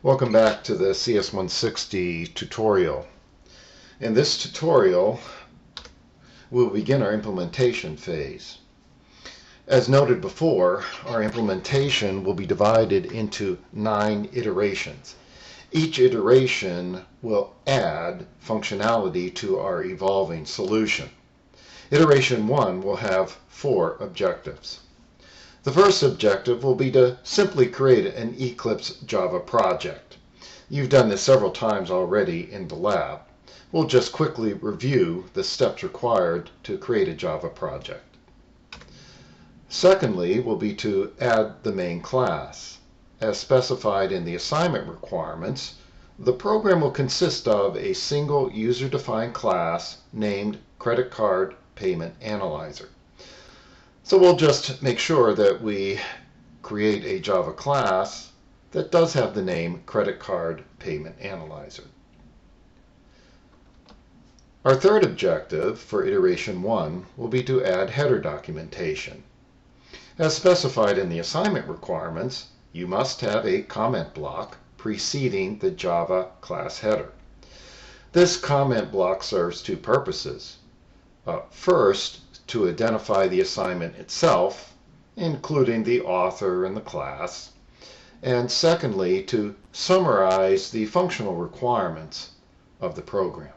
Welcome back to the CS160 tutorial. In this tutorial, we'll begin our implementation phase. As noted before, our implementation will be divided into 9 iterations. Each iteration will add functionality to our evolving solution. Iteration 1 will have 4 objectives. The first objective will be to simply create an Eclipse Java project. You've done this several times already in the lab. We'll just quickly review the steps required to create a Java project. Secondly, will be to add the main class. As specified in the assignment requirements, the program will consist of a single user-defined class named Credit Card Payment Analyzer. So we'll just make sure that we create a Java class that does have the name Credit Card Payment Analyzer. Our third objective for iteration 1 will be to add header documentation. As specified in the assignment requirements, you must have a comment block preceding the Java class header. This comment block serves two purposes. First, to identify the assignment itself, including the author and the class, and secondly, to summarize the functional requirements of the program.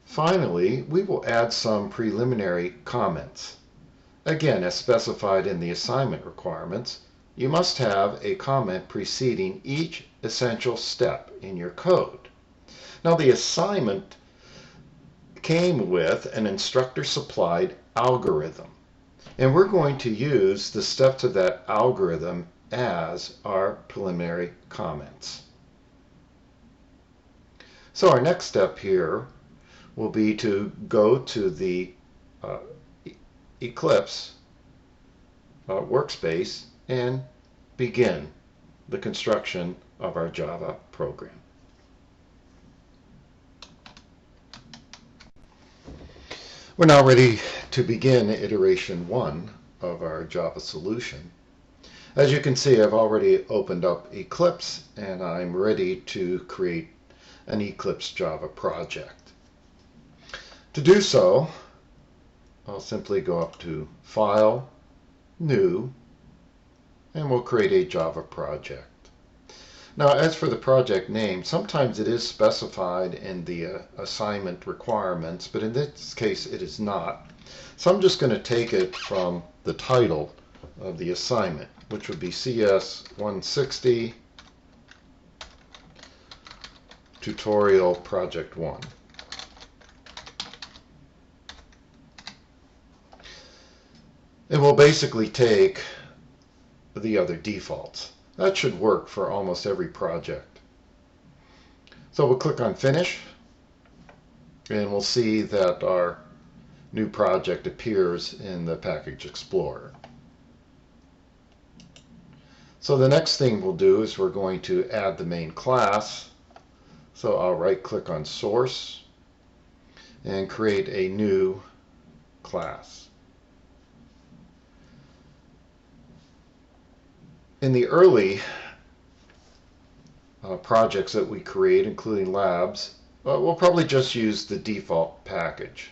Finally, we will add some preliminary comments. Again, as specified in the assignment requirements, you must have a comment preceding each essential step in your code. Now, the assignment came with an instructor-supplied algorithm, and we're going to use the steps of that algorithm as our preliminary comments. So our next step here will be to go to the Eclipse workspace and begin the construction of our Java program. We're now ready to begin iteration 1 of our Java solution. As you can see, I've already opened up Eclipse and I'm ready to create an Eclipse Java project. To do so, I'll simply go up to File, New, and we'll create a Java project. Now, as for the project name, sometimes it is specified in the assignment requirements, but in this case it is not. So I'm just going to take it from the title of the assignment, which would be CS160 Tutorial Project 1. And we'll basically take the other defaults. That should work for almost every project. So we'll click on Finish, and we'll see that our new project appears in the Package Explorer. So the next thing we'll do is we're going to add the main class. So I'll right-click on Source and create a new class. In the early projects that we create, including labs, we'll probably just use the default package.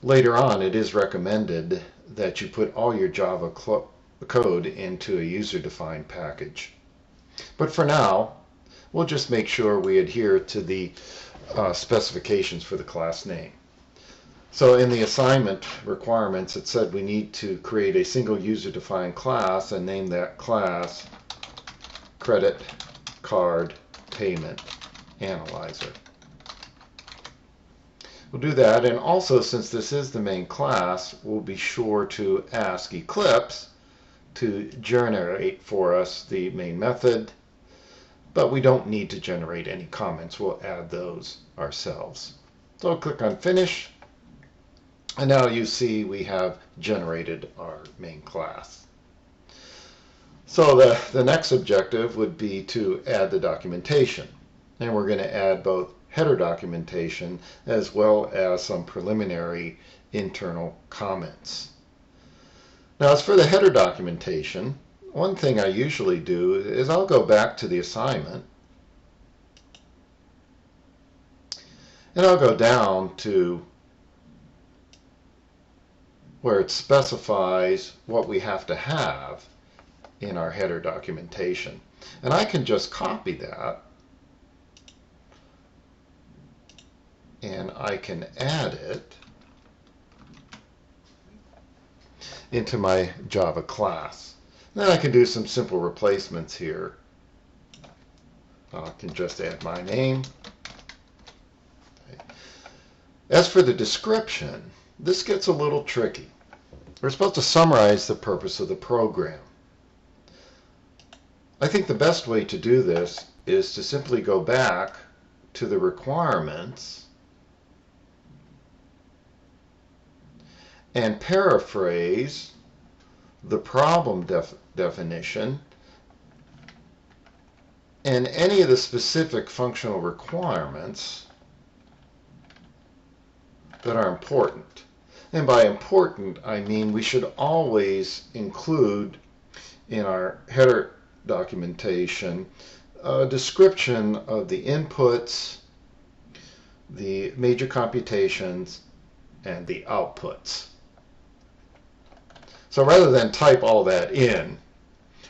Later on, it is recommended that you put all your Java code into a user-defined package. But for now, we'll just make sure we adhere to the specifications for the class name. So in the assignment requirements, it said we need to create a single user-defined class and name that class Credit Card Payment Analyzer. We'll do that, and also since this is the main class, we'll be sure to ask Eclipse to generate for us the main method, but we don't need to generate any comments. We'll add those ourselves. So I'll click on Finish. And now you see we have generated our main class. So the next objective would be to add the documentation. And we're going to add both header documentation as well as some preliminary internal comments. Now, as for the header documentation, one thing I usually do is I'll go back to the assignment and I'll go down to where it specifies what we have to have in our header documentation. And I can just copy that and I can add it into my Java class. Then I can do some simple replacements here. I can just add my name. As for the description, this gets a little tricky. We're supposed to summarize the purpose of the program. I think the best way to do this is to simply go back to the requirements and paraphrase the problem definition and any of the specific functional requirements that are important. And by important, I mean we should always include in our header documentation a description of the inputs, the major computations, and the outputs. So rather than type all that in,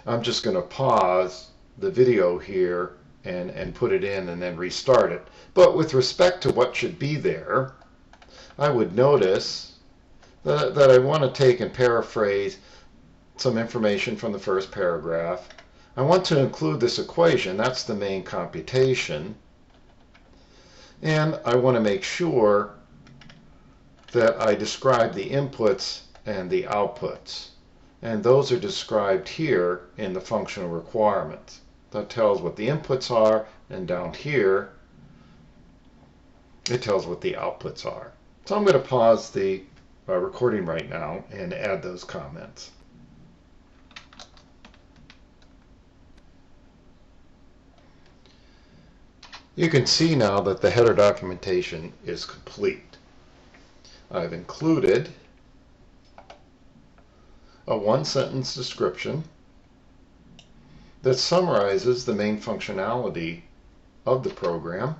I'm just going to pause the video here and put it in and then restart it. But with respect to what should be there, I would notice that I want to take and paraphrase some information from the first paragraph. I want to include this equation, that's the main computation, and I want to make sure that I describe the inputs and the outputs, and those are described here in the functional requirements. That tells what the inputs are, and down here it tells what the outputs are. So I'm going to pause the recording right now and add those comments. You can see now that the header documentation is complete. I've included a one-sentence description that summarizes the main functionality of the program.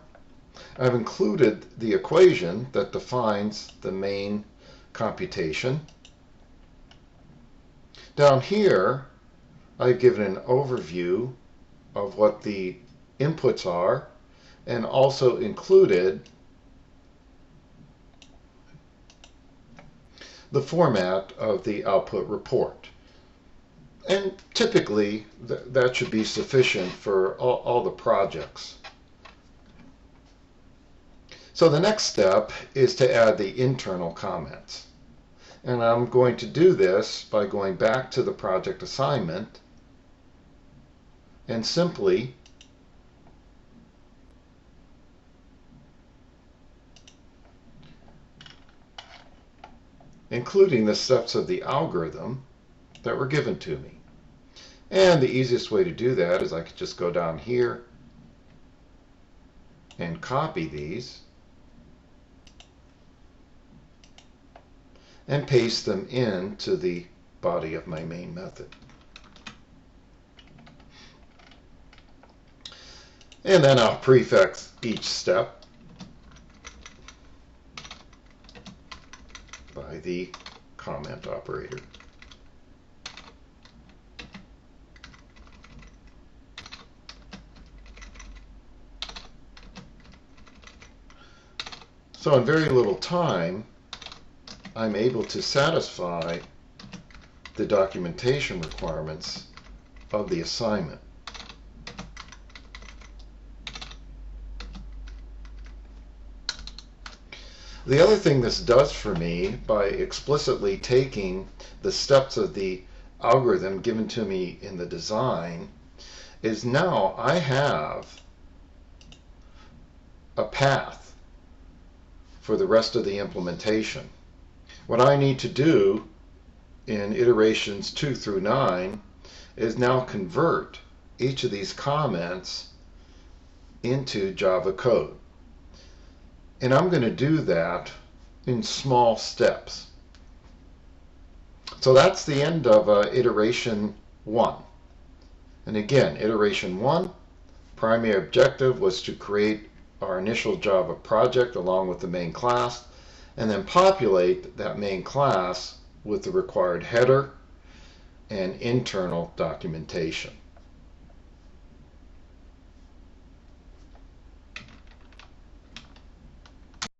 I've included the equation that defines the main computation. Down here, I've given an overview of what the inputs are and also included the format of the output report. And typically, that should be sufficient for all the projects. So the next step is to add the internal comments. And I'm going to do this by going back to the project assignment and simply including the steps of the algorithm that were given to me. And the easiest way to do that is I could just go down here and copy these and paste them into the body of my main method. And then I'll prefix each step by the comment operator. So in very little time, I'm able to satisfy the documentation requirements of the assignment. The other thing this does for me, by explicitly taking the steps of the algorithm given to me in the design, is now I have a path for the rest of the implementation. What I need to do in iterations 2 through 9 is now convert each of these comments into Java code. And I'm going to do that in small steps. So that's the end of iteration 1. And again, iteration 1, primary objective was to create our initial Java project along with the main class, and then populate that main class with the required header and internal documentation.